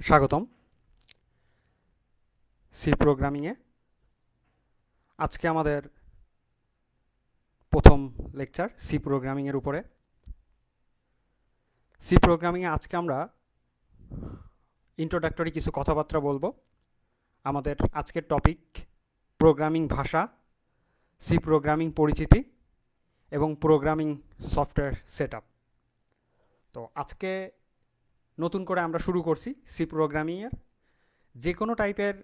স্বাগতম সি প্রোগ্রামিংয়ে। আজকে আমাদের প্রথম লেকচার সি প্রোগ্রামিংয়ের উপরে। সি প্রোগ্রামিংয়ে আজকে আমরা ইন্ট্রোডাক্টরি কিছু কথাবার্তা বলবো। আমাদের আজকের টপিক প্রোগ্রামিং ভাষা, সি প্রোগ্রামিং পরিচিতি এবং প্রোগ্রামিং সফটওয়্যার সেটআপ। তো আজকে নতুন করে আমরা শুরু করছি সি প্রোগ্রামিংয়ের। যে কোনো টাইপের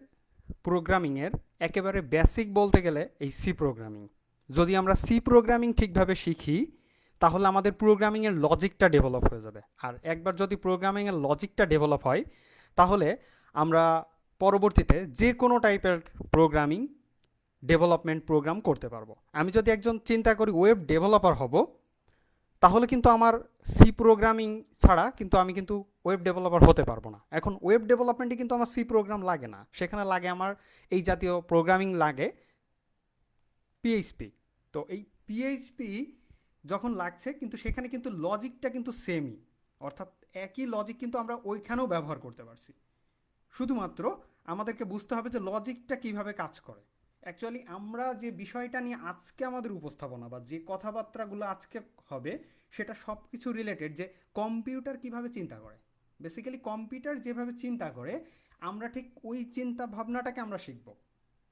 প্রোগ্রামিংয়ের একেবারে বেসিক বলতে গেলে এই সি প্রোগ্রামিং। যদি আমরা সি প্রোগ্রামিং ঠিকভাবে শিখি তাহলে আমাদের প্রোগ্রামিংয়ের লজিকটা ডেভেলপ হয়ে যাবে। আর একবার যদি প্রোগ্রামিংয়ের লজিকটা ডেভেলপ হয় তাহলে আমরা পরবর্তীতে যে কোনো টাইপের প্রোগ্রামিং ডেভেলপমেন্ট প্রোগ্রাম করতে পারবো। আমি যদি একজন চিন্তা করি ওয়েব ডেভেলপার হব, তাহলে কিন্তু আমার সি প্রোগ্রামিং ছাড়া কিন্তু আমি কিন্তু ওয়েব ডেভেলপার হতে পারবো না। এখন ওয়েব ডেভেলপমেন্টে কিন্তু আমার সি প্রোগ্রাম লাগে না, সেখানে লাগে আমার এই জাতীয় প্রোগ্রামিং লাগে পিএইচপি। তো এই পিএইচপি যখন লাগছে কিন্তু সেখানে কিন্তু লজিকটা কিন্তু সেমই, অর্থাৎ একই লজিক কিন্তু আমরা ওইখানেও ব্যবহার করতে পারছি। শুধুমাত্র আমাদেরকে বুঝতে হবে যে লজিকটা কিভাবে কাজ করে। অ্যাকচুয়ালি আমরা যে বিষয়টা নিয়ে আজকে আমাদের উপস্থাপনা বা যে কথাবার্তাগুলো আজকে হবে সেটা সব কিছু রিলেটেড, যে কম্পিউটার কিভাবে চিন্তা করে। বেসিক্যালি কম্পিউটার যেভাবে চিন্তা করে আমরা ঠিক ওই চিন্তা ভাবনাটাকে আমরা শিখব।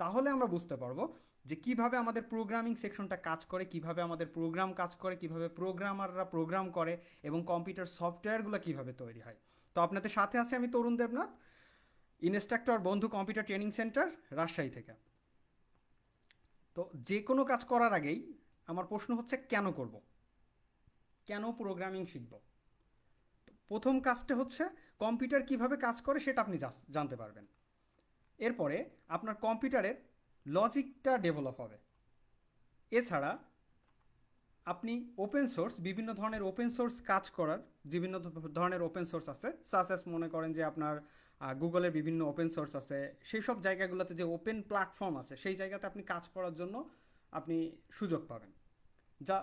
তাহলে আমরা বুঝতে পারবো যে কিভাবে আমাদের প্রোগ্রামিং সেকশনটা কাজ করে, কিভাবে আমাদের প্রোগ্রাম কাজ করে, কিভাবে প্রোগ্রামাররা প্রোগ্রাম করে এবং কম্পিউটার সফটওয়্যারগুলো কিভাবে তৈরি হয়। তো আপনাদের সাথে আছে আমি তরুণ দেবনাথ, ইনস্ট্রাক্টর বন্ধু কম্পিউটার ট্রেনিং সেন্টার, রাজশাহী থেকে। তো যে কোনো কাজ করার আগেই আমার প্রশ্ন হচ্ছে কেন করব, কেন প্রোগ্রামিং শিখব। প্রথম কাজটা হচ্ছে কম্পিউটার কিভাবে কাজ করে সেটা আপনি জানতে পারবেন। এরপরে আপনার কম্পিউটারের লজিকটা ডেভেলপ হবে। এছাড়া আপনি ওপেন সোর্স, বিভিন্ন ধরনের ওপেন সোর্স কাজ করার বিভিন্ন ধরনের ওপেন সোর্স আছে, সাসেস মনে করেন যে আপনার গুগলের বিভিন্ন ওপেন সোর্স আছে, সেই সব জায়গাগুলোতে যে ওপেন প্ল্যাটফর্ম আছে সেই জায়গাতে আপনি কাজ করার জন্য আপনি সুযোগ পাবেন, যা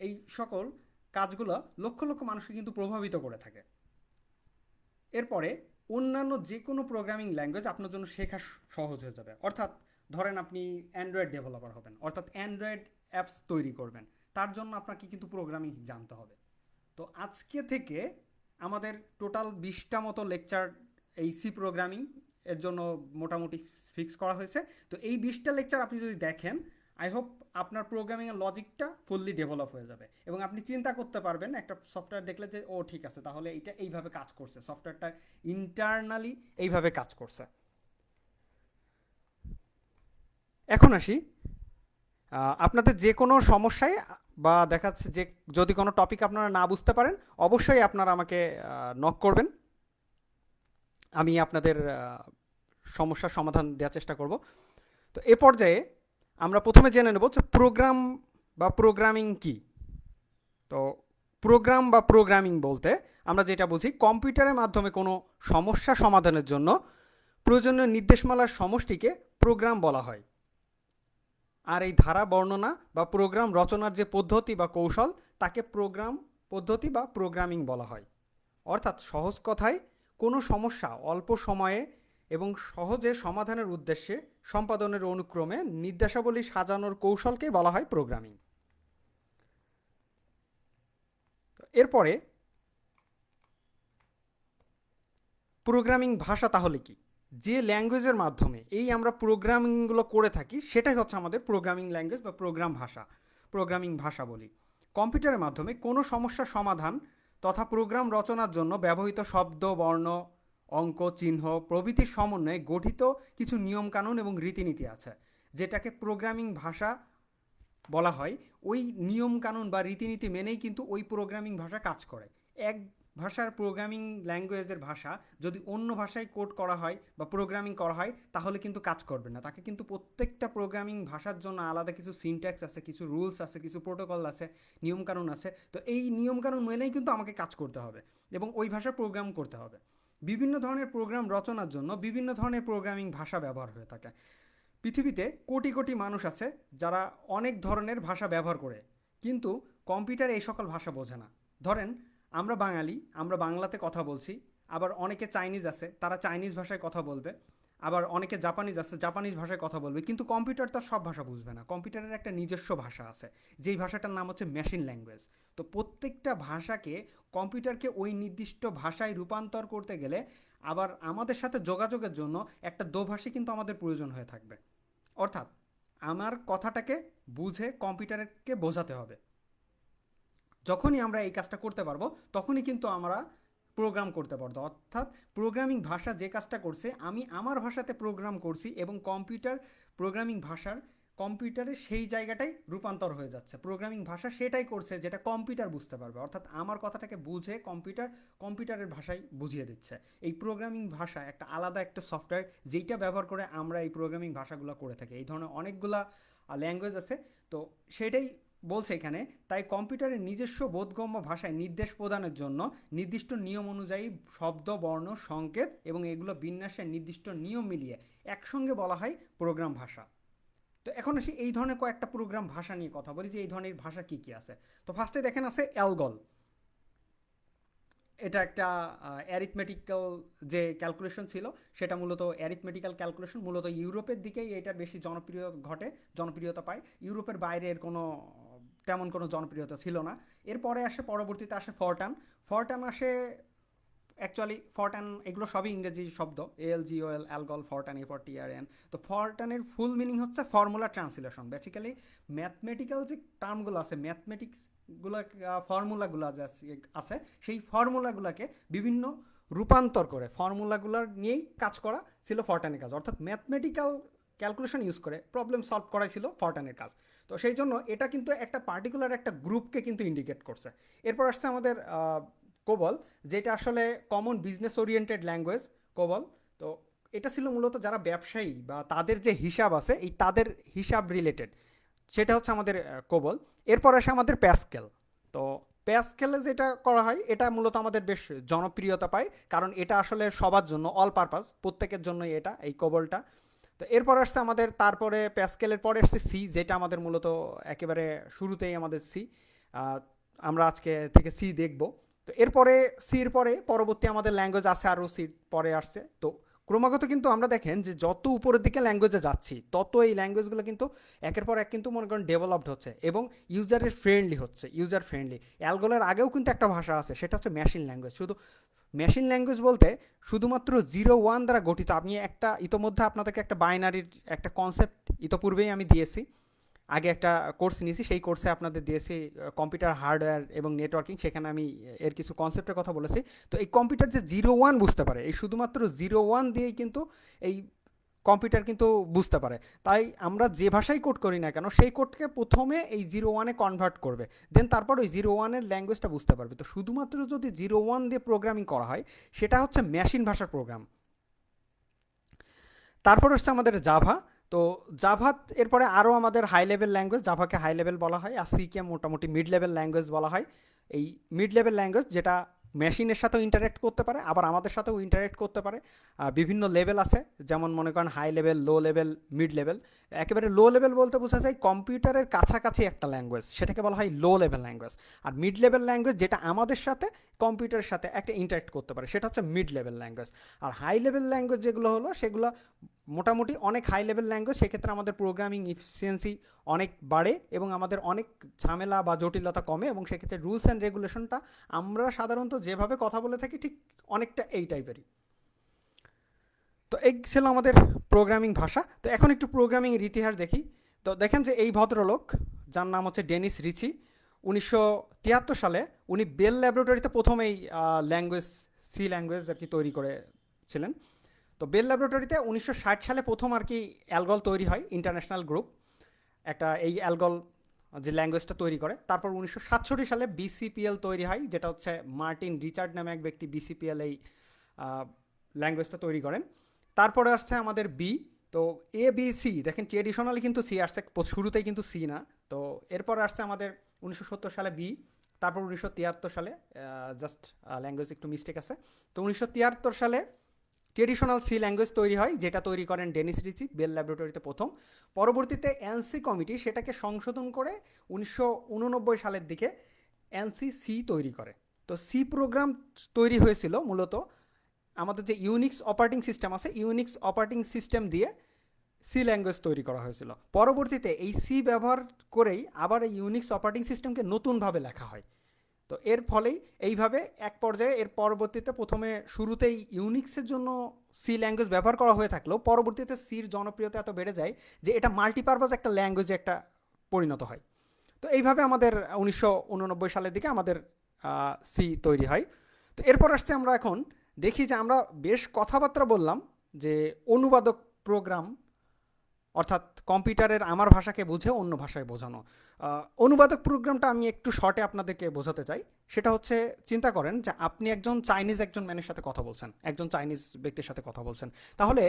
এই সকল কাজগুলো লক্ষ লক্ষ মানুষকে কিন্তু প্রভাবিত করে থাকে। এরপরে অন্যান্য যে কোনো প্রোগ্রামিং ল্যাঙ্গুয়েজ আপনার জন্য শেখা সহজ হয়ে যাবে। অর্থাৎ ধরেন আপনি অ্যান্ড্রয়েড ডেভেলপার হবেন, অর্থাৎ অ্যান্ড্রয়েড অ্যাপস তৈরি করবেন, তার জন্য আপনাকে কিন্তু প্রোগ্রামিং জানতে হবে। তো আজকে থেকে আমাদের টোটাল 20টা মতো লেকচার এই সি প্রোগ্রামিং এর জন্য মোটামুটি ফিক্স করা হয়েছে। তো এই 20টা লেকচার আপনি যদি দেখেন, আই হোপ আপনার প্রোগ্রামিংয়ের লজিকটা ফুললি ডেভেলপ হয়ে যাবে এবং আপনি চিন্তা করতে পারবেন একটা সফটওয়্যার দেখলে যে ও ঠিক আছে, তাহলে এটা এইভাবে কাজ করছে, সফটওয়্যারটা ইন্টারনালি এইভাবে কাজ করছে। এখন আসি আপনাদের যে কোনো সমস্যায় বা দেখাচ্ছে যে যদি কোনো টপিক আপনারা না বুঝতে পারেন অবশ্যই আপনারা আমাকে নক করবেন, আমি আপনাদের সমস্যার সমাধান দেওয়ার চেষ্টা করব। তো এ পর্যায়ে আমরা প্রথমে জেনে নেব যে প্রোগ্রাম বা প্রোগ্রামিং কি। তো প্রোগ্রাম বা প্রোগ্রামিং বলতে আমরা যেটা বুঝি, কম্পিউটারের মাধ্যমে কোনো সমস্যা সমাধানের জন্য প্রয়োজনীয় নির্দেশমালার সমষ্টিকে প্রোগ্রাম বলা হয়। আর এই ধারা বর্ণনা বা প্রোগ্রাম রচনার যে পদ্ধতি বা কৌশল তাকে প্রোগ্রাম পদ্ধতি বা প্রোগ্রামিং বলা হয়। অর্থাৎ সহজ কথায় কোনো সমস্যা অল্প সময়ে এবং সহজে সমাধানের উদ্দেশ্যে সম্পাদনের অনুক্রমে নির্দেশাবলী সাজানোর কৌশলকে বলা হয় প্রোগ্রামিং। এরপরে প্রোগ্রামিং ভাষা তাহলে কি, যে ল্যাঙ্গুয়েজের মাধ্যমে এই আমরা প্রোগ্রামিংগুলো করে থাকি সেটাই হচ্ছে আমাদের প্রোগ্রামিং ল্যাঙ্গুয়েজ বা প্রোগ্রাম ভাষা, প্রোগ্রামিং ভাষা বলি। কম্পিউটারের মাধ্যমে কোনো সমস্যার সমাধান তথা প্রোগ্রাম রচনার জন্য ব্যবহৃত শব্দ, বর্ণ, অঙ্ক, চিহ্ন প্রভৃতির সমন্বয়ে গঠিত কিছু নিয়মকানুন এবং রীতিনীতি আছে, যেটাকে প্রোগ্রামিং ভাষা বলা হয়। ওই নিয়মকানুন বা রীতিনীতি মেনেই কিন্তু ওই প্রোগ্রামিং ভাষা কাজ করে। এক ভাষার প্রোগ্রামিং ল্যাঙ্গুয়েজের ভাষা যদি অন্য ভাষায় কোড করা হয় বা প্রোগ্রামিং করা হয় তাহলে কিন্তু কাজ করবে না। তাকে কিন্তু প্রত্যেকটা প্রোগ্রামিং ভাষার জন্য আলাদা কিছু সিনট্যাক্স আছে, কিছু রুলস আছে, কিছু প্রোটোকল আছে, নিয়মকানুন আছে। তো এই নিয়মকানুন মেনেই কিন্তু আমাকে কাজ করতে হবে এবং ওই ভাষা প্রোগ্রাম করতে হবে। বিভিন্ন ধরনের প্রোগ্রাম রচনার জন্য বিভিন্ন ধরনের প্রোগ্রামিং ভাষা ব্যবহার হয়ে থাকে। পৃথিবীতে কোটি কোটি মানুষ আছে যারা অনেক ধরনের ভাষা ব্যবহার করে, কিন্তু কম্পিউটার এই সকল ভাষা বোঝে না। ধরেন আমরা বাঙালি, আমরা বাংলাতে কথা বলছি, আবার অনেকে চাইনিজ আছে, তারা চাইনিজ ভাষায় কথা বলবে। আবার অনেকে জাপানিজ আছে, জাপানিজ ভাষায় কথা বলবে। কিন্তু কম্পিউটার তার সব ভাষা বুঝবে না, কম্পিউটারের একটা নিজস্ব ভাষা আছে, যেই ভাষাটার নাম হচ্ছে মেশিন ল্যাঙ্গুয়েজ। তো প্রত্যেকটা ভাষাকে, কম্পিউটারকে ওই নির্দিষ্ট ভাষায় রূপান্তর করতে গেলে আবার আমাদের সাথে যোগাযোগের জন্য একটা দোভাষী কিন্তু আমাদের প্রয়োজন হয়ে থাকবে। অর্থাৎ আমার কথাটাকে বুঝে কম্পিউটারকে বোঝাতে হবে। যখনই আমরা এই কাজটা করতে পারবো, তখনই কিন্তু আমরা প্রোগ্রাম করতে পারবো। অর্থাৎ প্রোগ্রামিং ভাষা যে কাজটা করছে, আমি আমার ভাষাতে প্রোগ্রাম করছি এবং কম্পিউটার প্রোগ্রামিং ভাষার কম্পিউটারে সেই জায়গাটাই রূপান্তর হয়ে যাচ্ছে। প্রোগ্রামিং ভাষা সেটাই করছে যেটা কম্পিউটার বুঝতে পারবে। অর্থাৎ আমার কথাটাকে বুঝে কম্পিউটার কম্পিউটারের ভাষায় বুঝিয়ে দিচ্ছে। এই প্রোগ্রামিং ভাষা একটা আলাদা একটা সফটওয়্যার, যেইটা ব্যবহার করে আমরা এই প্রোগ্রামিং ভাষাগুলো করে থাকি। এই ধরনের অনেকগুলা ল্যাঙ্গুয়েজ আছে। তো সেটাই বলছে এখানে। তাই কম্পিউটারের নিজস্ব বোধগম্য ভাষায় নির্দেশ প্রদানের জন্য নির্দিষ্ট নিয়ম অনুযায়ী শব্দ, বর্ণ, সংকেত এবং এগুলো বিন্যাসের নির্দিষ্ট নিয়ম মিলিয়ে একসঙ্গে বলা হয় প্রোগ্রাম ভাষা। তো এখন আসি এই ধরনের কয়েকটা প্রোগ্রাম ভাষা নিয়ে কথা বলি, যে এই ধরনের ভাষা কি কি আছে। তো ফার্স্টে দেখেন আছে অ্যালগল। এটা একটা অ্যারিথমেটিক্যাল যে ক্যালকুলেশন ছিল, সেটা মূলত অ্যারিথমেটিক্যাল ক্যালকুলেশন, মূলত ইউরোপের দিকেই এটার বেশি জনপ্রিয়তা পায়। ইউরোপের বাইরে এর কোনো তেমন কোনো জনপ্রিয়তা ছিল না। এরপরে আসে, পরবর্তীতে আসে ফরটান। ফরটান আসে, অ্যাকচুয়ালি ফরটান এগুলো সবই ইংরেজি শব্দ, ALGOL, অ্যালগল, ফরটান, FORTRAN। তো ফরটানের ফুল মিনিং হচ্ছে ফর্মুলা ট্রান্সলেশন। বেসিক্যালি ম্যাথমেটিক্যাল যে টার্মগুলো আছে, ম্যাথমেটিক্সগুলো, ফর্মুলাগুলো যে আছে, সেই ফর্মুলাগুলোকে বিভিন্ন রূপান্তর করে ফর্মুলাগুলোর নিয়েই কাজ করা ছিল ফরটানের কাজ। অর্থাৎ ম্যাথমেটিক্যাল ক্যালকুলেশন ইউজ করে প্রবলেম সলভ করাই ছিল ফরটানের কাজ। তো সেই জন্য এটা কিন্তু একটা পার্টিকুলার একটা গ্রুপকে কিন্তু ইন্ডিকেট করছে। এরপর আসছে আমাদের কোবল, যেটা আসলে common business oriented language, COBOL. তো এটা ছিল মূলত যারা ব্যবসায়ী বা তাদের যে হিসাব আছে, এই তাদের হিসাব রিলেটেড, সেটা হচ্ছে আমাদের কোবল। এরপর আসে আমাদের প্যাসকেল। তো প্যাসকেলে যেটা করা হয়, এটা মূলত আমাদের বেশ জনপ্রিয়তা পায়, কারণ এটা আসলে সবার জন্য, অল পারপাস, প্রত্যেকের জন্যই এটা, এই কোবলটা। তো এরপর আসছে আমাদের, তারপরে প্যাসকেলের পরে আসছে সি, যেটা আমাদের মূলত একেবারে শুরুতেই আমাদের সি। আমরা আজকে থেকে সি দেখব। তো এরপরে সির পরে পরবর্তী আমাদের ল্যাঙ্গুয়েজ আছে, আরও সির পরে আসছে। তো ক্রমাগত কিন্তু আমরা দেখেন যে যত উপরের দিকে ল্যাঙ্গুয়েজে যাচ্ছি, তত এই ল্যাঙ্গুয়েজগুলো কিন্তু একের পর এক কিন্তু মনে করেন ডেভেলপড হচ্ছে এবং ইউজারের ফ্রেন্ডলি হচ্ছে, ইউজার ফ্রেন্ডলি। অ্যালগোলের আগেও কিন্তু একটা ভাষা আছে, সেটা হচ্ছে মেশিন ল্যাঙ্গুয়েজ। শুধু মেশিন ল্যাঙ্গুয়েজ বলতে শুধুমাত্র 0-1 দ্বারা গঠিত। আমি একটা ইতোমধ্যে আপনাদেরকে একটা বাইনারির একটা কনসেপ্ট ইতোপূর্বেই আমি দিয়েছি, আগে একটা কোর্স নিয়েছি, সেই কোর্সে আপনাদের দিয়েছি কম্পিউটার হার্ডওয়্যার এবং নেটওয়ার্কিং, সেখানে আমি এর কিছু কনসেপ্টের কথা বলেছি। তো এই কম্পিউটার যে 0-1 বুঝতে পারে, এই শুধুমাত্র 0-1 দিয়েই কিন্তু এই কম্পিউটার কিন্তু বুঝতে পারে। তাই আমরা যে ভাষাই কোড করি না কেন, সেই কোডকে প্রথমে এই 0-1-এ কনভার্ট করবে, দেন তারপর ওই 0-1-এর ল্যাঙ্গুয়েজটা বুঝতে পারবে। তো শুধুমাত্র যদি 0-1 দিয়ে প্রোগ্রামিং করা হয়, সেটা হচ্ছে মেশিন ভাষার প্রোগ্রাম। তারপর হচ্ছে আমাদের জাভা। তো জাভা এরপরে আরও আমাদের হাই লেভেল ল্যাঙ্গুয়েজ, জাভাকে হাই লেভেল বলা হয়, আর সিকে মোটামুটি মিড লেভেল ল্যাঙ্গুয়েজ বলা হয়। এই মিড লেভেল ল্যাঙ্গুয়েজ যেটা মেশিনের সাথেও ইন্টারেক্ট করতে পারে, আবার আমাদের সাথেও ইন্টারেক্ট করতে পারে। বিভিন্ন লেভেল আছে, যেমন মনে করেন high level, low level, mid level. একেবারে লো লেভেল বলতে বোঝা যায় কম্পিউটারের কাছাকাছি একটা ল্যাঙ্গুয়েজ, সেটাকে বলা হয় লো লেভেল ল্যাঙ্গুয়েজ। আর মিড লেভেল ল্যাঙ্গুয়েজ যেটা আমাদের সাথে কম্পিউটারের সাথে একটা ইন্টারেক্ট করতে পারে, সেটা হচ্ছে মিড লেভেল ল্যাঙ্গুয়েজ। আর হাই লেভেল ল্যাঙ্গুয়েজ যেগুলো হলো, সেগুলো মোটামুটি অনেক হাই লেভেল ল্যাঙ্গুয়েজ, সেক্ষেত্রে আমাদের প্রোগ্রামিং ইফিসিয়েন্সি অনেক বাড়ে এবং আমাদের অনেক ঝামেলা বা জটিলতা কমে, এবং সেক্ষেত্রে রুলস অ্যান্ড রেগুলেশনটা আমরা সাধারণত যেভাবে কথা বলে থাকি ঠিক অনেকটা এই টাইপেরই। তো এই ছিল আমাদের প্রোগ্রামিং ভাষা। তো এখন একটু প্রোগ্রামিংয়ের ইতিহাস দেখি। তো দেখেন যে এই ভদ্রলোক, যার নাম হচ্ছে ডেনিস রিচি, 1973 সালে উনি বেল ল্যাবরেটরিতে প্রথম এই ল্যাঙ্গুয়েজ, সি ল্যাঙ্গুয়েজ আর কি তৈরি করেছিলেন। তো বেল ল্যাবরেটরিতে 1960 সালে প্রথম আর কি অ্যালগল তৈরি হয়, ইন্টারন্যাশনাল গ্রুপ একটা এই অ্যালগল যে ল্যাঙ্গুয়েজটা তৈরি করে। তারপর 1967 সালে BCPL তৈরি হয়, যেটা হচ্ছে মার্টিন রিচার্ড নামে এক ব্যক্তি BCPL এই ল্যাঙ্গুয়েজটা তৈরি করেন। তারপরে আসছে আমাদের বি। তো ABC, দেখেন ট্রেডিশনালি কিন্তু সি আসছে, শুরুতেই কিন্তু সি না। তো এরপর আসছে আমাদের 1970 সালে বি। তারপর 1973 সালে, জাস্ট ল্যাঙ্গুয়েজ একটু মিস্টেক আছে। তো 1973 সালে ট্রেডিশনাল সি ল্যাঙ্গুয়েজ তৈরি হয়, যেটা তৈরি করেন ডেনিস রিচি বেল ল্যাবরেটরিতে প্রথম। পরবর্তীতে এনসি কমিটি সেটাকে সংশোধন করে 1989 সালের দিকে এনসি সি তৈরি করে। তো সি প্রোগ্রাম তৈরি হয়েছিল মূলত আমাদের যে ইউনিক্স অপারেটিং সিস্টেম আছে, ইউনিক্স অপারেটিং সিস্টেম দিয়ে সি ল্যাঙ্গুয়েজ তৈরি করা হয়েছিল। পরবর্তীতে এই সি ব্যবহার করেই আবার এই ইউনিক্স অপারেটিং সিস্টেমকে নতুনভাবে লেখা হয়। তো এর ফলেই এইভাবে এক পর্যায়ে এর পরবর্তীতে প্রথমে শুরুতেই ইউনিক্সের জন্য সি ল্যাঙ্গুয়েজ ব্যবহার করা হয়ে থাকলেও পরবর্তীতে সির জনপ্রিয়তা এত বেড়ে যায় যে এটা মাল্টিপারপাস একটা ল্যাঙ্গুয়েজে একটা পরিণত হয়। তো এইভাবে আমাদের 1989 সালের দিকে আমাদের সি তৈরি হয়। তো এরপর আসছে আমরা এখন দেখি যে আমরা বেশ কথাবার্তা বললাম যে অনুবাদক প্রোগ্রাম, অর্থাৎ কম্পিউটারের আমার ভাষাকে বুঝে অন্য ভাষায় বোঝানো। অনুবাদক প্রোগ্রামটা আমি একটু শর্টে আপনাদেরকে বোঝাতে চাই। সেটা হচ্ছে, চিন্তা করেন যে আপনি একজন চাইনিজ একজন ম্যানের সাথে কথা বলছেন, একজন চাইনিজ ব্যক্তির সাথে কথা বলছেন। তাহলে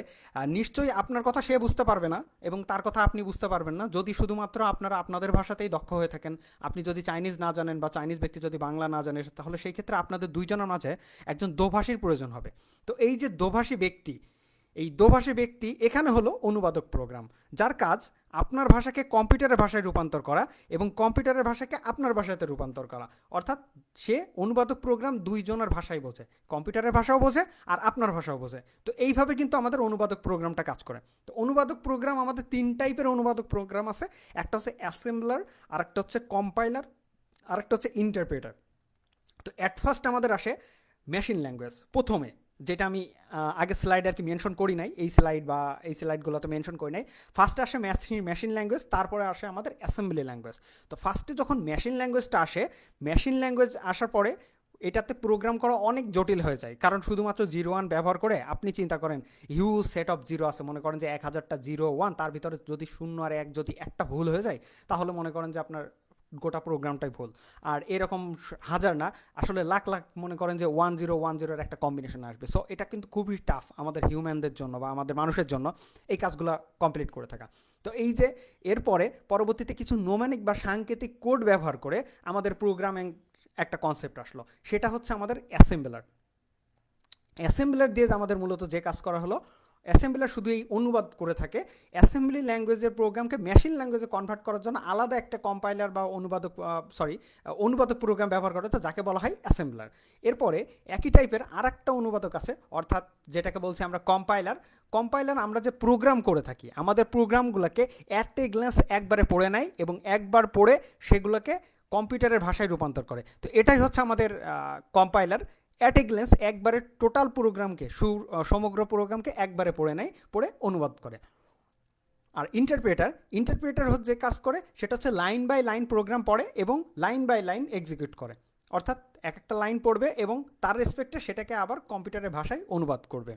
নিশ্চয়ই আপনার কথা সে বুঝতে পারবে না এবং তার কথা আপনি বুঝতে পারবেন না যদি শুধুমাত্র আপনারা আপনাদের ভাষাতেই দক্ষ হয়ে থাকেন। আপনি যদি চাইনিজ না জানেন বা চাইনিজ ব্যক্তি যদি বাংলা না জানে, তাহলে সেই ক্ষেত্রে আপনাদের দুইজনের মাঝে একজন দোভাষীর প্রয়োজন হবে। তো এই যে দোভাষী ব্যক্তি, এই দোভাষী ব্যক্তি এখানে হলো অনুবাদক প্রোগ্রাম, যার কাজ আপনার ভাষাকে কম্পিউটারের ভাষায় রূপান্তর করা এবং কম্পিউটারের ভাষাকে আপনার ভাষাতে রূপান্তর করা। অর্থাৎ সে অনুবাদক প্রোগ্রাম দুইজনের ভাষাই বোঝে, কম্পিউটারের ভাষাও বোঝে আর আপনার ভাষাও বোঝে। তো এইভাবে কিন্তু আমাদের অনুবাদক প্রোগ্রামটা কাজ করে। তো অনুবাদক প্রোগ্রাম আমাদের তিন টাইপের অনুবাদক প্রোগ্রাম আছে। একটা হচ্ছে অ্যাসেম্বলার, আরেকটা হচ্ছে কম্পাইলার, আরেকটা হচ্ছে ইন্টারপ্রেটার। তো অ্যাট ফার্স্ট আমাদের আসে মেশিন ল্যাঙ্গুয়েজ প্রথমে, যেটা আমি আগে স্লাইড আর কি মেনশন করি নাই, এই স্লাইড বা এই স্লাইডগুলোতে মেনশন করি নাই। ফার্স্টে আসে মেশিন ল্যাঙ্গুয়েজ, তারপরে আসে আমাদের অ্যাসেম্বলি ল্যাঙ্গুয়েজ। তো ফার্স্টে যখন মেশিন ল্যাঙ্গুয়েজটা আসে, মেশিন ল্যাঙ্গুয়েজ আসার পরে এটাতে প্রোগ্রাম করা অনেক জটিল হয়ে যায়, কারণ শুধুমাত্র 0-1 ব্যবহার করে আপনি চিন্তা করেন হিউজ সেট অফ জিরো আছে, মনে করেন যে 1000টা 0-1, তার ভিতরে যদি 0 আর 1 যদি একটা ভুল হয়ে যায় তাহলে মনে করেন যে আপনার গোটা প্রোগ্রামটাই ভুল। আর এরকম হাজার না, আসলে লাখ লাখ, মনে করেন যে 1010 একটা কম্বিনেশন আসবে। সো এটা কিন্তু খুবই টাফ আমাদের হিউম্যানদের জন্য বা আমাদের মানুষের জন্য এই কাজগুলো কমপ্লিট করে থাকা। তো এই যে এরপরে পরবর্তীতে কিছু নোম্যানিক বা সাংকেতিক কোড ব্যবহার করে আমাদের প্রোগ্রামিং একটা কনসেপ্ট আসলো, সেটা হচ্ছে আমাদের অ্যাসেম্বলার। অ্যাসেম্বলার দিয়ে আমাদের মূলত যে কাজ করা হলো, অ্যাসেম্বলার শুধু এই অনুবাদ করে থাকে। অ্যাসেম্বলি ল্যাঙ্গুয়েজের প্রোগ্রামকে মেশিন ল্যাঙ্গুয়েজে কনভার্ট করার জন্য আলাদা একটা কম্পাইলার বা অনুবাদক প্রোগ্রাম ব্যবহার করে, তো যাকে বলা হয় অ্যাসেম্বলার। এরপরে একই টাইপের আর একটা অনুবাদক আছে, অর্থাৎ যেটাকে বলছি আমরা কম্পাইলার। কম্পাইলার আমরা যে প্রোগ্রাম করে থাকি, আমাদের প্রোগ্রামগুলোকে অ্যাট এ গ্ল্যান্স একবারে পড়ে নেয় এবং একবার পড়ে সেগুলোকে কম্পিউটারের ভাষায় রূপান্তর করে। তো এটাই হচ্ছে আমাদের কম্পাইলার। অ্যাট এ গ্লেন্স একবারে টোটাল প্রোগ্রামকে, সমগ্র প্রোগ্রামকে একবারে পড়ে নেয়, পড়ে অনুবাদ করে। আর ইন্টারপ্রেটার হচ্ছে যে কাজ করে সেটা হচ্ছে লাইন বাই লাইন প্রোগ্রাম পড়ে এবং লাইন বাই লাইন এক্সিকিউট করে। অর্থাৎ এক একটা লাইন পড়বে এবং তার রেসপেক্টে সেটাকে আবার কম্পিউটারের ভাষায় অনুবাদ করবে।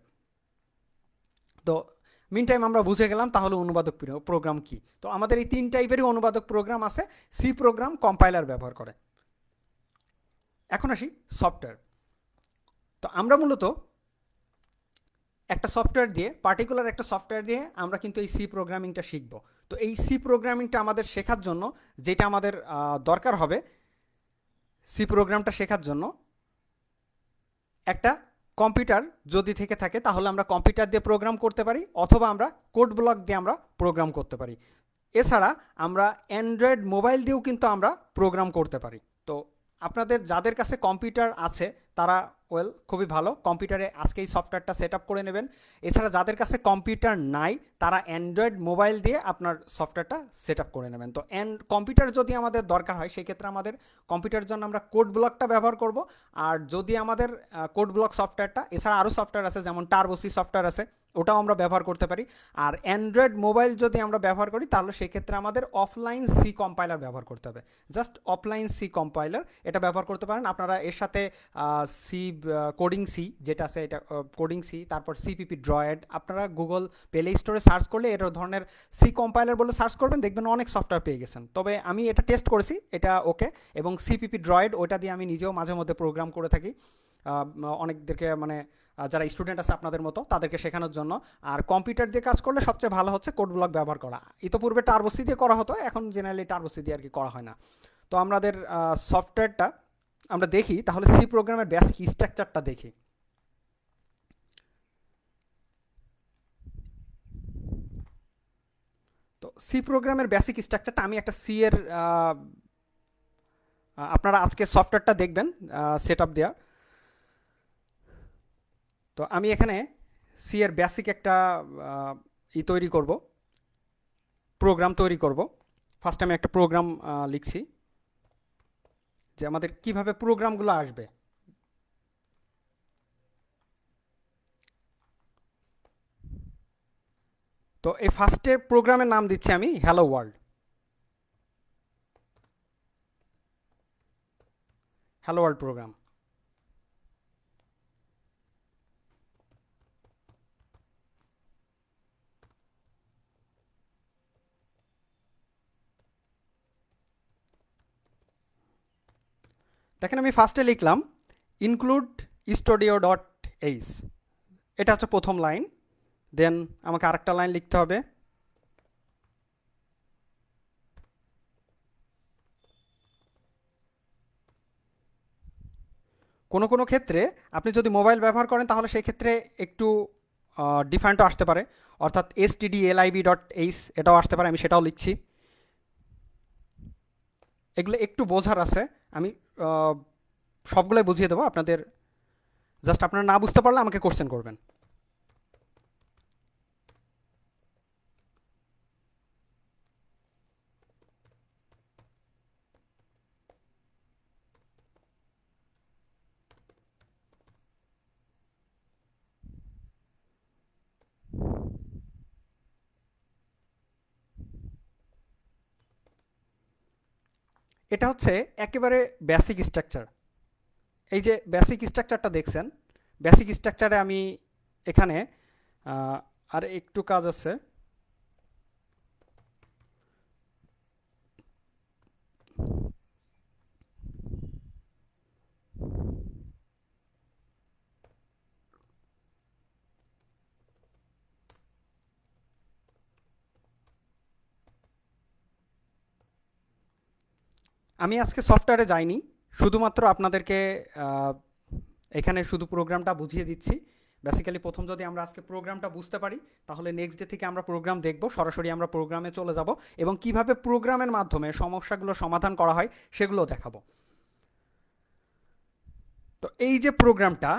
তো মিন টাইম আমরা বুঝে গেলাম তাহলে অনুবাদক প্রোগ্রাম কি। তো আমাদের এই তিন টাইপেরই অনুবাদক প্রোগ্রাম আছে। সি প্রোগ্রাম কম্পাইলার ব্যবহার করে। এখন আসি সফটওয়্যার। তো আমরা মূলত একটা সফটওয়্যার দিয়ে, পার্টিকুলার একটা সফটওয়্যার দিয়ে আমরা কিন্তু এই সি প্রোগ্রামিংটা শিখব। তো এই সি প্রোগ্রামিংটা আমাদের শেখার জন্য যেটা আমাদের দরকার হবে, সি প্রোগ্রামটা শেখার জন্য একটা কম্পিউটার যদি থেকে থাকে তাহলে আমরা কম্পিউটার দিয়ে প্রোগ্রাম করতে পারি, অথবা আমরা কোড ব্লক দিয়ে আমরা প্রোগ্রাম করতে পারি। এছাড়া আমরা অ্যান্ড্রয়েড মোবাইল দিয়েও কিন্তু আমরা প্রোগ্রাম করতে পারি। তো আপনাদের যাদের কাছে কম্পিউটার আছে তারা খুবই ভালো, কম্পিউটারে আজকে এই সফটওয়্যারটা সেট আপ করে নেবেন। এছাড়া যাদের কাছে কম্পিউটার নাই তারা অ্যান্ড্রয়েড মোবাইল দিয়ে আপনার সফটওয়্যারটা সেট আপ করে নেবেন। তো কম্পিউটার যদি আমাদের দরকার হয় সেই ক্ষেত্রে আমাদের কম্পিউটারের জন্য আমরা কোড ব্লকটা ব্যবহার করব। আর যদি আমাদের কোড ব্লক সফটওয়্যারটা, এছাড়া আরও সফটওয়্যার আছে যেমন টার্বোসি সফটওয়্যার আছে, ওটাও আমরা ব্যবহার করতে পারি। আর অ্যান্ড্রয়েড মোবাইল যদি আমরা ব্যবহার করি তাহলে সেক্ষেত্রে আমাদের অফলাইন সি কম্পাইলার ব্যবহার করতে হবে। জাস্ট অফলাইন সি কম্পাইলার এটা ব্যবহার করতে পারেন আপনারা। এর সাথে সি কোডিং সি যেটা আছে, এটা কোডিং সি, তারপর সিপিপি ড্রয়েড, আপনারা গুগল প্লে স্টোরে সার্চ করলে এর ধরনের সি কম্পাইলার বলে সার্চ করবেন, দেখবেন অনেক সফটওয়্যার পেয়ে গেছেন। তবে আমি এটা টেস্ট করেছি, এটা ওকে। এবং সিপিপি ড্রয়েড ওটা দিয়ে আমি নিজেও মাঝে মধ্যে প্রোগ্রাম করে থাকি অনেকদেরকে, মানে যারা স্টুডেন্ট আছে আপনাদের মতো তাদেরকে শেখানোর জন্য। আর কম্পিউটার দিয়ে কাজ করলে সবচেয়ে ভালো হচ্ছে কোড ব্লক ব্যবহার করা। ইতোপূর্বে টার্বোসি দিয়ে করা হতো, এখন জেনারেলি টার্বোসি দিয়ে আর কি করা হয় না। তো আমাদের সফটওয়্যারটা আমরা দেখি, তাহলে সি প্রোগ্রামের বেসিক স্ট্রাকচারটা দেখি। তো সি প্রোগ্রামের বেসিক স্ট্রাকচারটা আমি একটা সি এর আপনারা আজকে সফটওয়্যারটা দেখবেন সেট আপ দেওয়া। তো আমি এখানে সি এর বেসিক একটা তৈরি করব, প্রোগ্রাম তৈরি করব। ফার্স্ট আমি একটা প্রোগ্রাম লিখছি যে আমাদের কিভাবে প্রোগ্রামগুলো আসবে। তো এই ফার্স্টে প্রোগ্রামের নাম দিচ্ছি আমি hello world. Hello world program. দেখেন আমি ফার্স্টে লিখলাম ইনক্লুড স্টুডিও ডট এইচ, এটা হচ্ছে প্রথম লাইন। দেন আমাকে আরেকটা লাইন লিখতে হবে, কোনো কোনো ক্ষেত্রে আপনি যদি মোবাইল ব্যবহার করেন তাহলে সেই ক্ষেত্রে একটু ডিফারেন্টও আসতে পারে, অর্থাৎ stdlib.h এটাও আসতে পারে, আমি সেটাও লিখছি। এগুলো একটু বোঝার আছে, আমি সবগুলোই বুঝিয়ে দেবো আপনাদের, জাস্ট আপনারা না বুঝতে পারলে আমাকে কোশ্চেন করবেন। এটা হচ্ছে একেবারে বেসিক স্ট্রাকচার। এই যে বেসিক স্ট্রাকচারটা দেখছেন, বেসিক স্ট্রাকচারে আমি এখানে আর একটু কাজ আছে। আমি আজকে সফটওয়্যারে যাইনি, শুধুমাত্র আপনাদেরকে এখানে শুধু প্রোগ্রামটা বুঝিয়ে দিচ্ছি। বেসিক্যালি প্রথম যদি আমরা আজকে প্রোগ্রামটা বুঝতে পারি তাহলে নেক্সট ডে থেকে আমরা প্রোগ্রাম দেখব, সরাসরি আমরা প্রোগ্রামে চলে যাব এবং কিভাবে প্রোগ্রামের মাধ্যমে সমস্যাগুলো সমাধান করা হয় সেগুলো দেখাবো। তো এই যে প্রোগ্রামটা,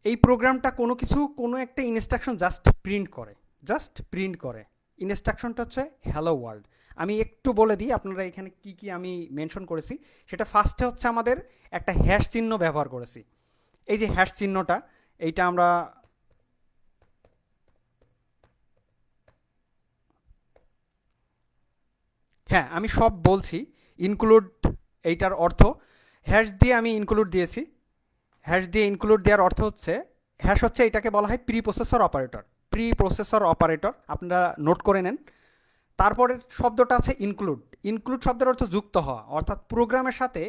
এই প্রোগ্রামটা কোনো একটা ইনস্ট্রাকশন জাস্ট প্রিন্ট করে। ইনস্ট্রাকশনটা হচ্ছে হ্যালো ওয়ার্ল্ড। আমি একটু বলে দিই আপনারা এখানে কি কি আমি মেনশন করেছি। সেটা ফার্স্টে হচ্ছে আমাদের একটা হ্যাশ চিহ্ন ব্যবহার করেছি। এই যে হ্যাশ চিহ্নটা, এইটা আমরা হ্যাঁ আমি সব বলছি। ইনক্লুড, এইটার অর্থ হ্যাশ দিয়ে আমি ইনক্লুড দিয়েছি। হ্যাশ দিয়ে ইনক্লুড দেওয়ার অর্থ হচ্ছে, হ্যাশ হচ্ছে এটাকে বলা হয় pre processor operator. Pre processor operator আপনারা নোট করে নেন। তারপরের শব্দটা আছে ইনক্লুড। ইনক্লুড শব্দের অর্থ যুক্ত হওয়া, অর্থাৎ প্রোগ্রামের সাথে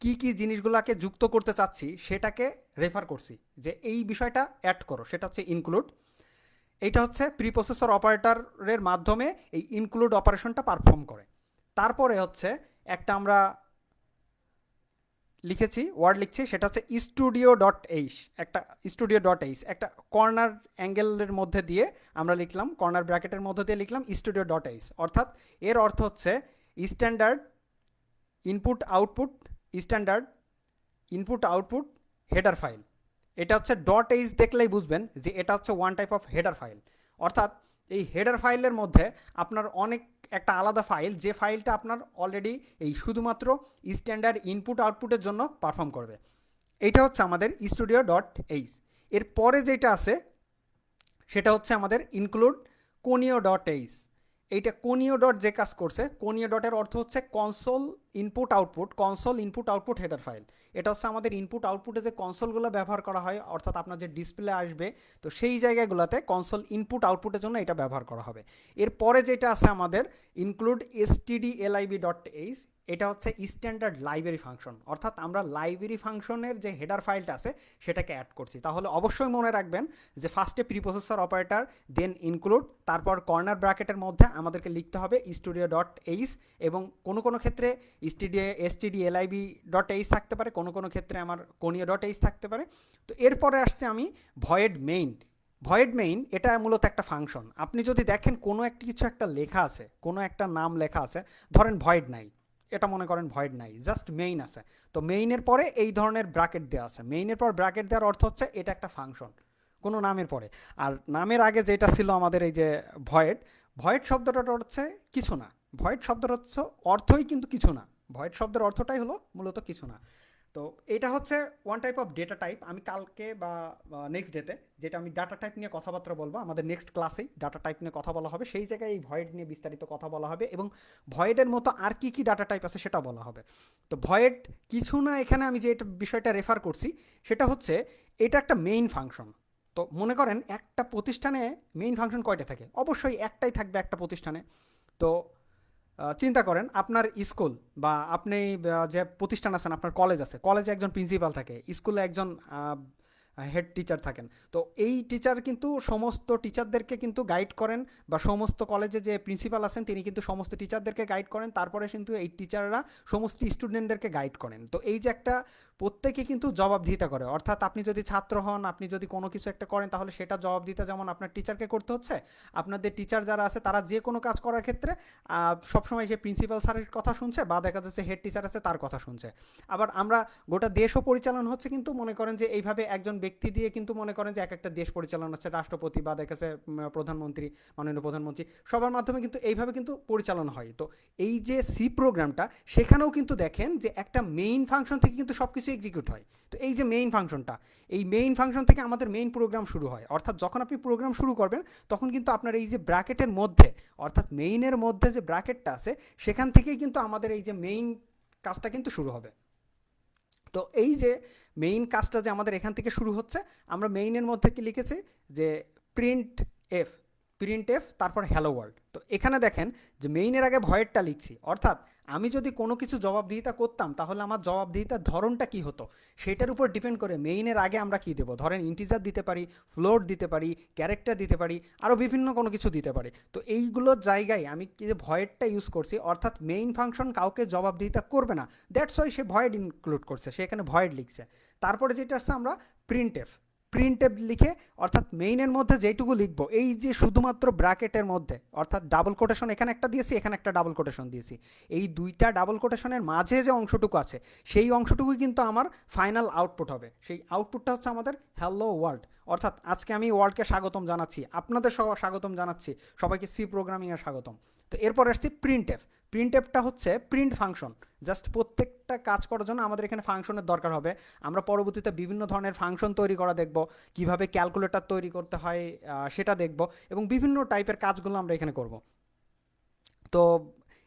কি কি জিনিসগুলোকে যুক্ত করতে চাচ্ছি সেটাকে রেফার করছি, যে এই বিষয়টা অ্যাড করো, সেটা হচ্ছে ইনক্লুড। এইটা হচ্ছে প্রি প্রসেসর অপারেটরের মাধ্যমে এই ইনক্লুড অপারেশনটা পারফর্ম করে। তারপরে হচ্ছে একটা আমরা লিখেছি, ওয়ার্ড লিখছি, সেটা হচ্ছে স্টুডিও ডট এইচ। একটা কর্নার অ্যাঙ্গেলের মধ্যে দিয়ে আমরা লিখলাম, কর্নার ব্র্যাকেটের মধ্যে দিয়ে লিখলাম স্টুডিও ডট এইচ। অর্থাৎ এর অর্থ হচ্ছে standard input output, standard input output header file. এটা হচ্ছে ডট এইচ দেখলেই বুঝবেন যে এটা হচ্ছে one type of header file. অর্থাৎ এই হেডার ফাইলের মধ্যে আপনার অনেক একটা আলাদা ফাইল, যে ফাইলটা আপনার অলরেডি এই শুধুমাত্র স্ট্যান্ডার্ড ইনপুট আউটপুটের জন্য পারফর্ম করবে। এইটা হচ্ছে আমাদের স্টুডিও ডট এইচ। এর পরে যেটা আছে সেটা হচ্ছে আমাদের ইনক্লুড কোনিও ডট এইচ। এইটা কোনিও ডট যে কাজ করছে, কোনিও ডটের অর্থ হচ্ছে console input output header file. এটা হচ্ছে আমাদের ইনপুট আউটপুটে যে কনসোলগুলো ব্যবহার করা হয়, অর্থাৎ আপনার যে ডিসপ্লে আসবে, তো সেই জায়গাগুলোতে কনসোল ইনপুট আউটপুটের জন্য এটা ব্যবহার করা হবে। এরপরে যেটা আছে আমাদের ইনক্লুড stdlib.h, এটা হচ্ছে স্ট্যান্ডার্ড লাইব্রেরি ফাংশন। অর্থাৎ আমরা লাইব্রেরি ফাংশনের যে হেডার ফাইলটা আছে সেটাকে অ্যাড করছি। তাহলে অবশ্যই মনে রাখবেন যে ফার্স্টে প্রি প্রসেসর অপারেটর, দেন ইনক্লুড, তারপর কর্নার ব্র্যাকেটের মধ্যে আমাদেরকে লিখতে হবে স্টুডিও ডট এইচ, এবং কোনো কোনো ক্ষেত্রে stdlib.h থাকতে পারে, কোনো কোনো ক্ষেত্রে আমার কোনিও ডট এইচ থাকতে পারে। তো এরপরে আসছে আমি ভয়েড মেইন। এটা মূলত একটা ফাংশন। আপনি যদি দেখেন কোনো একটা কিছু একটা লেখা আছে, কোনো একটা নাম লেখা আছে, ধরেন ভয়েড নাই, এটা মনে করেন ভয়েড নাই, জাস্ট মেইন আছে। তো মেইনের পরে এই ধরনের ব্র্যাকেট দেওয়া আছে। মেইনের পর ব্র্যাকেট দেওয়ার অর্থ হচ্ছে এটা একটা ফাংশন। কোনো নামের পরে। আর নামের আগে যেটা ছিল আমাদের এই যে ভয়েড, ভয়েড শব্দটা হচ্ছে কিছু না। ভয়েড শব্দটা হচ্ছে অর্থই কিন্তু কিছু না। ভয়েড শব্দের অর্থটাই হলো মূলত কিছু না। তো এটা হচ্ছে one type of data type. আমি কালকে বা নেক্সট ডেতে, যেটা আমি ডাটা টাইপ নিয়ে কথাবার্তা বলবো, আমাদের নেক্সট ক্লাসেই ডাটা টাইপ নিয়ে কথা বলা হবে, সেই জায়গায় এই ভয়েড নিয়ে বিস্তারিত কথা বলা হবে এবং ভয়েডের মতো আর কি কি ডাটা টাইপ আছে সেটা বলা হবে। তো ভয়েড কিছু না, এখানে আমি যে এটা বিষয়টা রেফার করছি সেটা হচ্ছে এটা একটা মেইন ফাংশন। তো মনে করেন একটা প্রতিষ্ঠানে মেইন ফাংশন কয়টা থাকে? অবশ্যই একটাই থাকবে একটা প্রতিষ্ঠানে। তো চিন্তা করেন আপনার স্কুল বা আপনি যে প্রতিষ্ঠান আছেন, আপনার কলেজ আছে, কলেজে একজন প্রিন্সিপাল থাকে, স্কুলে একজন হেড টিচার থাকেন। তো এই টিচার কিন্তু সমস্ত টিচারদেরকে কিন্তু গাইড করেন, বা সমস্ত কলেজে যে প্রিন্সিপাল আছেন তিনি কিন্তু সমস্ত টিচারদেরকে গাইড করেন, তারপরে কিন্তু এই টিচাররা সমস্ত স্টুডেন্টদেরকে গাইড করেন। তো এই যে একটা প্রত্যেকে কিন্তু জবাবদিহিতা করে, অর্থাৎ আপনি যদি ছাত্র হন, আপনি যদি কোনো কিছু একটা করেন, তাহলে সেটা জবাবদিহিতা যেমন আপনার টিচারকে করতে হচ্ছে, আপনাদের টিচার যারা আছে তারা যে কোনো কাজ করার ক্ষেত্রে সবসময় যে প্রিন্সিপাল স্যারের কথা শুনছে বা দেখা যাচ্ছে হেড টিচার আছে তার কথা শুনছে। আবার আমরা গোটা দেশও পরিচালনা হচ্ছে কিন্তু মনে করেন যে এইভাবে একজন ব্যক্তি দিয়ে কিন্তু মনে করেন যে এক একটা দেশ পরিচালনা হচ্ছে, রাষ্ট্রপতি বা দেখা যাচ্ছে প্রধানমন্ত্রী, মাননীয় প্রধানমন্ত্রী, সবার মাধ্যমে কিন্তু এইভাবে কিন্তু পরিচালনা হয়। তো এই যে সি প্রোগ্রামটা, সেখানেও কিন্তু দেখেন যে একটা মেইন ফাংশন থেকে কিন্তু সব কিছু এক্সিকিউট হয়। তো এই যে মেইন ফাংশনটা, এই মেইন ফাংশন থেকে আমাদের মেইন প্রোগ্রাম শুরু হয়। অর্থাৎ যখন আপনি প্রোগ্রাম শুরু করবেন তখন কিন্তু আপনার এই যে ব্র্যাকেটের মধ্যে, অর্থাৎ মেইনের মধ্যে যে ব্র্যাকেটটা আছে সেখান থেকেই কিন্তু আমাদের এই যে মেইন কাজটা কিন্তু শুরু হবে। তো এই যে মেইন কাজটা যে আমাদের এখান থেকে শুরু হচ্ছে, আমরা মেইনের মধ্যে কি লিখেছি যে প্রিন্ট এফ, প্রিন্ট এফ তারপর হ্যালো ওয়ার্ল্ড। তো এখানে দেখেন যে মেইনের আগে ভয়েডটা লিখছি, অর্থাৎ আমি যদি কোনো কিছু জবাবদিহিতা করতাম তাহলে আমার জবাবদিহিতার ধরনটা কি হতো সেটার উপর ডিপেন্ড করে মেইনের আগে আমরা কি দেবো। ধরেন ইন্টিজার দিতে পারি, ফ্লোট দিতে পারি, ক্যারেক্টার দিতে পারি, আরও বিভিন্ন কোনো কিছু দিতে পারি। তো এইগুলোর জায়গায় আমি কি যে ভয়েডটা ইউজ করছি, অর্থাৎ মেইন ফাংশন কাউকে জবাবদিহিতা করবে না, that's why say void include করছে, সে এখানে ভয়েড লিখছে। তারপরে যেটা আসছে আমরা প্রিন্ট এফ, প্রিন্ট এফ লিখে, অর্থাৎ মেইনের মধ্যে যেটুকু লিখবো এই যে শুধুমাত্র ব্র্যাকেটের মধ্যে, অর্থাৎ ডাবল কোটেশন এখানে একটা দিয়েছি, এখানে একটা ডাবল কোটেশন দিয়েছি, এই দুইটা ডাবল কোটেশনের মাঝে যে অংশটুকু আছে সেই অংশটুকুই কিন্তু আমার ফাইনাল আউটপুট হবে। সেই আউটপুটটা হচ্ছে আমাদের হ্যালো ওয়ার্ল্ড। অর্থাৎ আজকে আমি ওয়ার্ল্ডকে স্বাগতম জানাচ্ছি, আপনাদের সহ স্বাগতম জানাচ্ছি, সবাইকে সি প্রোগ্রামিংয়ে স্বাগতম। তো এরপর আসছি প্রিন্ট এফ। প্রিন্ট এফটা হচ্ছে প্রিন্ট ফাংশন। জাস্ট প্রত্যেকটা কাজ করার জন্য আমাদের এখানে ফাংশনের দরকার হবে। আমরা পরবর্তীতে বিভিন্ন ধরনের ফাংশন তৈরি করা দেখব, কিভাবে ক্যালকুলেটর তৈরি করতে হয় সেটা দেখব, এবং বিভিন্ন টাইপের কাজগুলো আমরা এখানে করব। তো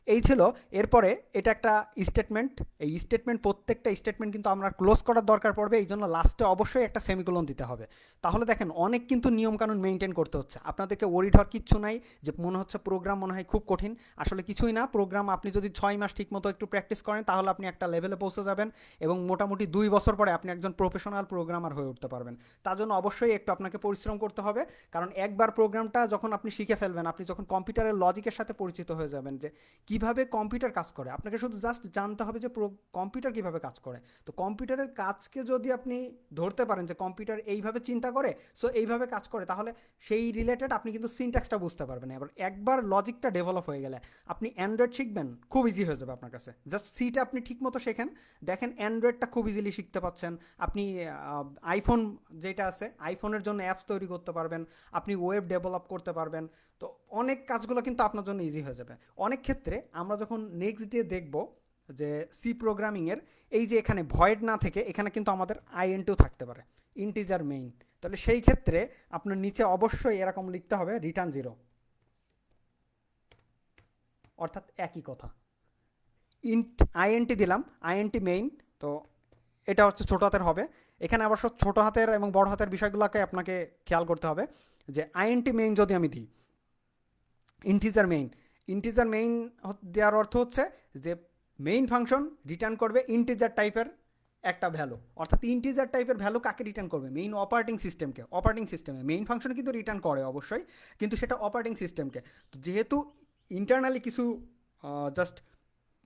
এই ছিল। এরপরে এটা একটা স্টেটমেন্ট, এই স্টেটমেন্ট প্রত্যেকটা স্টেটমেন্ট কিন্তু আমরা ক্লোজ করার দরকার পড়বে, এই জন্য লাস্টে অবশ্যই একটা সেমিকোলন দিতে হবে। তাহলে দেখেন অনেক কিন্তু নিয়মকানুন মেনটেন করতে হচ্ছে, আপনাদেরকে ওরিড হওয়ার কিচ্ছু নাই যে মনে হচ্ছে প্রোগ্রাম মনে হয় খুব কঠিন, আসলে কিছুই না। প্রোগ্রাম আপনি যদি 6 মাস ঠিক মতো একটু প্র্যাকটিস করেন তাহলে আপনি একটা লেভেলে পৌঁছে যাবেন, এবং মোটামুটি 2 বছর পরে আপনি একজন প্রফেশনাল প্রোগ্রামার হয়ে উঠতে পারবেন। তার জন্য অবশ্যই একটু আপনাকে পরিশ্রম করতে হবে, কারণ একবার প্রোগ্রামটা যখন আপনি শিখে ফেলবেন, আপনি যখন কম্পিউটারের লজিকের সাথে পরিচিত হয়ে যাবেন যে কিভাবে কম্পিউটার কাজ করে, আপনাকে শুধু জাস্ট জানতে হবে যে কম্পিউটার কিভাবে কাজ করে। তো কম্পিউটারের কাজকে যদি আপনি ধরতে পারেন যে কম্পিউটার এইভাবে চিন্তা করে, সো এইভাবে কাজ করে, তাহলে সেই রিলেটেড আপনি কিন্তু সিনট্যাক্সটা বুঝতে পারবেন। এবার একবার লজিকটা ডেভেলপ হয়ে গেলে আপনি অ্যান্ড্রয়েড শিখবেন, খুব ইজি হয়ে যাবে আপনার কাছে। জাস্ট সিটা আপনি ঠিক মতো শেখেন, দেখেন অ্যান্ড্রয়েডটা খুব ইজিলি শিখতে পাচ্ছেন। আপনি আইফোন যেটা আছে, আইফোনের জন্য অ্যাপস তৈরি করতে পারবেন, আপনি ওয়েব ডেভেলপ করতে পারবেন। তো অনেক কাজগুলো কিন্তু আপনার জন্য ইজি হয়ে যাবে। অনেক ক্ষেত্রে আমরা যখন নেক্সট ডে দেখব যে সি প্রোগ্রামিংয়ের এই যে এখানে ভয়েড না থেকে এখানে কিন্তু আমাদের আইএনটিও থাকতে পারে, ইন্টিজার মেইন। তাহলে সেই ক্ষেত্রে আপনার নিচে অবশ্যই এরকম লিখতে হবে রিটার্ন জিরো, অর্থাৎ একই কথা। ইন্ট আইএনটি দিলাম, আইএনটি মেইন। তো এটা হচ্ছে ছোটো হাতের হবে। এখানে অবশ্য ছোটো হাতের এবং বড় হাতের বিষয়গুলোকে আপনাকে খেয়াল করতে হবে। যে আইএনটি মেইন যদি আমি দিই ইন্টিজার মেইন, ইন্টিজার মেইন দেওয়ার অর্থ হচ্ছে যে মেইন ফাংশন রিটার্ন করবে ইন্টিজার টাইপের একটা ভ্যালু। অর্থাৎ ইন্টিজার টাইপের ভ্যালু কাকে রিটার্ন করবে? মেইন অপারেটিং সিস্টেমকে। অপারেটিং সিস্টেমে মেইন ফাংশন কিন্তু রিটার্ন করে অবশ্যই, কিন্তু সেটা অপারেটিং সিস্টেমকে। তো যেহেতু ইন্টারনালি কিছু জাস্ট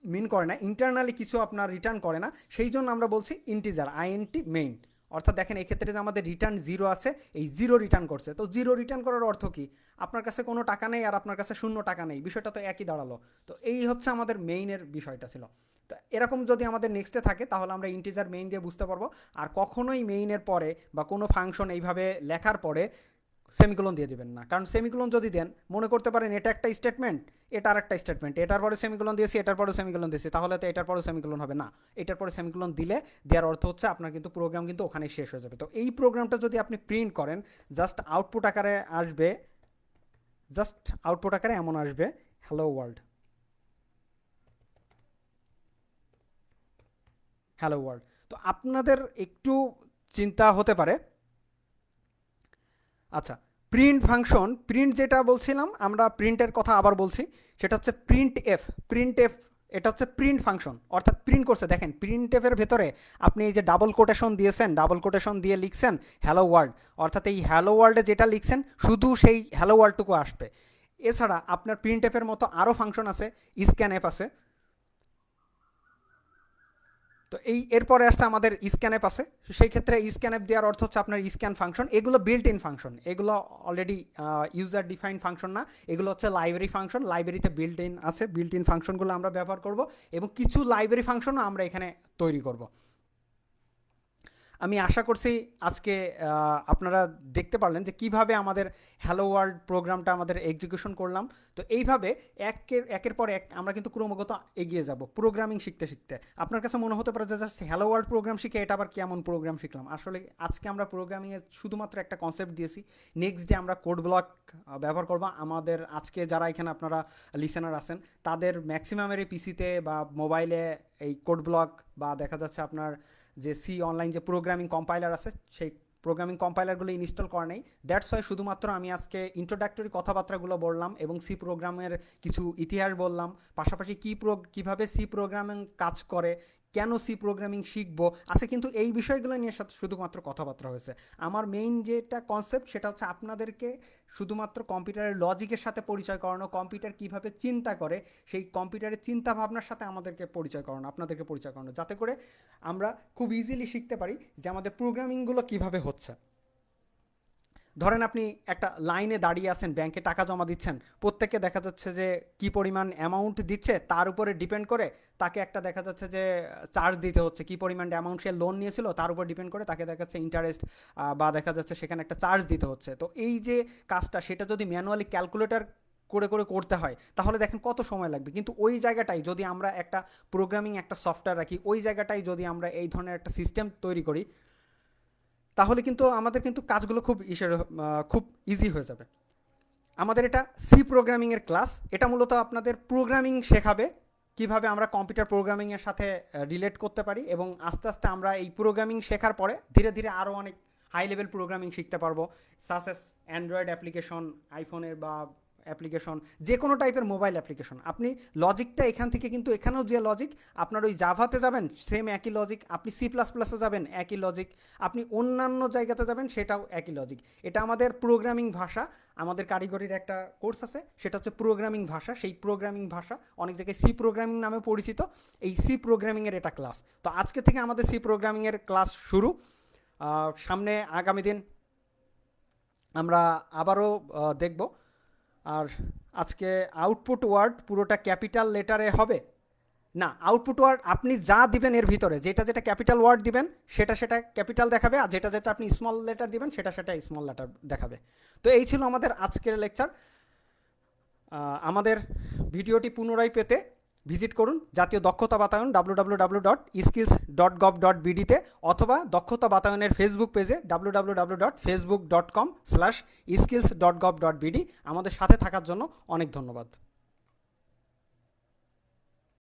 মিন করে না, ইন্টারনালি কিছু আপনার রিটার্ন করে না, সেই জন্য আমরা বলছি ইন্টিজার আইএনটি মেইন। অর্থাৎ দেখেন এই ক্ষেত্রে যে আমাদের রিটার্ন জিরো আছে, এই জিরো রিটার্ন করছে। তো জিরো রিটার্ন করার অর্থ কি? আপনার কাছে কোনো টাকা নেই আর আপনার কাছে 0 টাকা নেই, বিষয়টা তো একই দাঁড়ালো। তো এই হচ্ছে আমাদের মেইনের বিষয়টা ছিল। তো এরকম যদি আমাদের নেক্সটে থাকে তাহলে আমরা ইন্টিজার মেইন দিয়ে বুঝতে পারবো। আর কখনোই মেইনের পরে বা কোনো ফাংশন এইভাবে লেখার পরে সেমিকোলন দিয়ে দিবেন না, কারণ সেমিকোলন যদি দেন মনে করতে পারেন এটা একটা স্টেটমেন্ট, এটা আর একটা স্টেটমেন্ট, এটার পরে সেমিকোলন দিয়েছি, এটার পরে সেমিকোলন দিয়েছি, তাহলে তো এটার পরে সেমিকোলন হবে না। এটার পরে সেমিকোলন দিলে দেওয়ার অর্থ হচ্ছে আপনার কিন্তু প্রোগ্রাম কিন্তু ওখানেই শেষ হয়ে যাবে। তো এই প্রোগ্রামটা যদি আপনি প্রিন্ট করেন, জাস্ট আউটপুট আকারে আসবে, জাস্ট আউটপুট আকারে এমন আসবে, হ্যালো ওয়ার্ল্ড, হ্যালো ওয়ার্ল্ড। তো আপনাদের একটু চিন্তা হতে পারে, আচ্ছা প্রিন্ট ফাংশন, প্রিন্ট যেটা বলছিলাম আমরা প্রিন্টের কথা আবার বলছি, সেটা হচ্ছে প্রিন্ট এফ। প্রিন্ট এফ এটা হচ্ছে প্রিন্ট ফাংশন, অর্থাৎ প্রিন্ট করছে। দেখেন প্রিন্ট এফের ভেতরে আপনি এই যে ডাবল কোটেশন দিয়েছেন, ডাবল কোটেশন দিয়ে লিখছেন হ্যালো ওয়ার্ল্ড, অর্থাৎ এই হ্যালো ওয়ার্ল্ডে যেটা লিখছেন শুধু সেই হ্যালো ওয়ার্ল্ডটুকু আসবে। এছাড়া আপনার প্রিন্ট এফের মতো আরও ফাংশন আছে, স্ক্যান এফ আছে। তো এই এরপরে আসছে আমাদের স্ক্যান অ্যাপ আছে। সেই ক্ষেত্রে স্ক্যান অ্যাপ দেওয়ার অর্থ হচ্ছে আপনার স্ক্যান ফাংশন, এগুলো বিল্ট ইন ফাংশন, এগুলো অলরেডি ইউজার ডিফাইন ফাংশন না, এগুলো হচ্ছে লাইব্রেরি ফাংশন, লাইব্রেরিতে বিল্ট ইন আছে, বিল্ট ইন ফাংশনগুলো আমরা ব্যবহার করব এবং কিছু লাইব্রেরি ফাংশনও আমরা এখানে তৈরি করব। আমি আশা করছি আজকে আপনারা দেখতে পারলেন যে কিভাবে আমাদের হ্যালো ওয়ার্ল্ড প্রোগ্রামটা আমাদের এক্সিকিউশন করলাম। তো এইভাবে একের পর এক আমরা কিন্তু ক্রমাগত এগিয়ে যাব প্রোগ্রামিং শিখতে শিখতে। আপনার কাছে মনে হতে পারে যে জাস্ট হ্যালো ওয়ার্ল্ড প্রোগ্রাম শিখে এটা আবার কেমন প্রোগ্রাম শিখলাম। আসলে আজকে আমরা প্রোগ্রামিংয়ের শুধুমাত্র একটা কনসেপ্ট দিয়েছি, নেক্সট ডে আমরা কোড ব্লক ব্যবহার করব। আমাদের আজকে যারা এখানে আপনারা লিসেনার আছেন তাদের ম্যাক্সিমামেরই পিসিতে বা মোবাইলে এই কোড ব্লক বা দেখা যাচ্ছে আপনার যে সি অনলাইন যে প্রোগ্রামিং কম্পাইলার আছে সেই প্রোগ্রামিং কম্পাইলারগুলো ইনস্টল করা নেই। দ্যাটস ওয়াই শুধুমাত্র আমি আজকে ইন্ট্রোডাক্টরি কথাবার্তাগুলো বললাম এবং সি প্রোগ্রামের কিছু ইতিহাস বললাম, পাশাপাশি কীভাবে সি প্রোগ্রামিং কাজ করে, কেন সি প্রোগ্রামিং শিখবো আছে, কিন্তু এই বিষয়গুলো নিয়ে শুধুমাত্র কথাবার্তা হয়েছে। আমার মেইন যেটা কনসেপ্ট সেটা হচ্ছে আপনাদেরকে শুধুমাত্র কম্পিউটারের লজিকের সাথে পরিচয় করানো, কম্পিউটার কীভাবে চিন্তা করে সেই কম্পিউটারের চিন্তা ভাবনার সাথে আমাদেরকে পরিচয় করানো, আপনাদেরকে পরিচয় করানো, যাতে করে আমরা খুব ইজিলি শিখতে পারি যে আমাদের প্রোগ্রামিংগুলো কীভাবে হচ্ছে। ধরেন আপনি একটা লাইনে দাঁড়িয়ে আছেন, ব্যাংকে টাকা জমা দিচ্ছেন, প্রত্যেকে দেখা যাচ্ছে যে কি পরিমাণ অ্যামাউন্ট দিচ্ছে তার উপরে ডিপেন্ড করে তাকে একটা দেখা যাচ্ছে যে চার্জ দিতে হচ্ছে, কি পরিমাণ অ্যামাউন্ট সে লোন নিয়েছিল তার উপর ডিপেন্ড করে তাকে দেখা যাচ্ছে ইন্টারেস্ট বা দেখা যাচ্ছে সেখানে একটা চার্জ দিতে হচ্ছে। তো এই যে কাজটা সেটা যদি ম্যানুয়ালি ক্যালকুলেটর করে করে করতে হয় তাহলে দেখেন কত সময় লাগবে, কিন্তু ওই জায়গাটাই যদি আমরা একটা প্রোগ্রামিং একটা সফটওয়্যার রাখি, ওই জায়গাটাই যদি আমরা এই ধরনের একটা সিস্টেম তৈরি করি তাহলে কিন্তু আমাদের কিন্তু কাজগুলো খুব ইজি হয়ে যাবে। আমাদের এটা সি প্রোগ্রামিংয়ের ক্লাস, এটা মূলত আপনাদের প্রোগ্রামিং শেখাবে, কিভাবে আমরা কম্পিউটার প্রোগ্রামিংয়ের সাথে রিলেট করতে পারি, এবং আস্তে আস্তে আমরা এই প্রোগ্রামিং শেখার পরে ধীরে ধীরে আরও অনেক হাই লেভেল প্রোগ্রামিং শিখতে পারবো, সাস এস অ্যান্ড্রয়েড অ্যাপ্লিকেশন, আইফোনের বা অ্যাপ্লিকেশন, যে কোনো টাইপের মোবাইল অ্যাপ্লিকেশন। আপনি লজিকটা এখান থেকে কিন্তু এখানেও যে লজিক আপনার ওই জাভাতে যাবেন সেম একই লজিক, আপনি সি প্লাস প্লাসে যাবেন একই লজিক, আপনি অন্যান্য জায়গাতে যাবেন সেটাও একই লজিক। এটা আমাদের প্রোগ্রামিং ভাষা, আমাদের কারিগরির একটা কোর্স আছে সেটা হচ্ছে প্রোগ্রামিং ভাষা, সেই প্রোগ্রামিং ভাষা অনেক জায়গায় সি প্রোগ্রামিং নামে পরিচিত, এই সি প্রোগ্রামিংয়ের এটা ক্লাস। তো আজকে থেকে আমাদের সি প্রোগ্রামিংয়ের ক্লাস শুরু, সামনে আগামী দিন আমরা আবারও দেখব। আর আজকে আউটপুট ওয়ার্ড পুরোটা ক্যাপিটাল লেটারে হবে না, আউটপুট ওয়ার্ড আপনি যা দিবেন এর ভিতরে যেটা যেটা ক্যাপিটাল ওয়ার্ড দিবেন সেটা সেটা ক্যাপিটাল দেখাবে, আর যেটা যেটা আপনি স্মল লেটার দিবেন সেটা সেটা স্মল লেটার দেখাবে। তো এই ছিল আমাদের আজকের লেকচার। আমাদের ভিডিওটি পুনরায় পেতে ভিজিট করুন জাতীয় দক্ষতা বাতায়ন www.skills.gov.bd-তে, অথবা দক্ষতা বাতায়নের ফেসবুক পেজে www.facebook.com/skills.gov.bd। আমাদের সাথে থাকার জন্য অনেক ধন্যবাদ।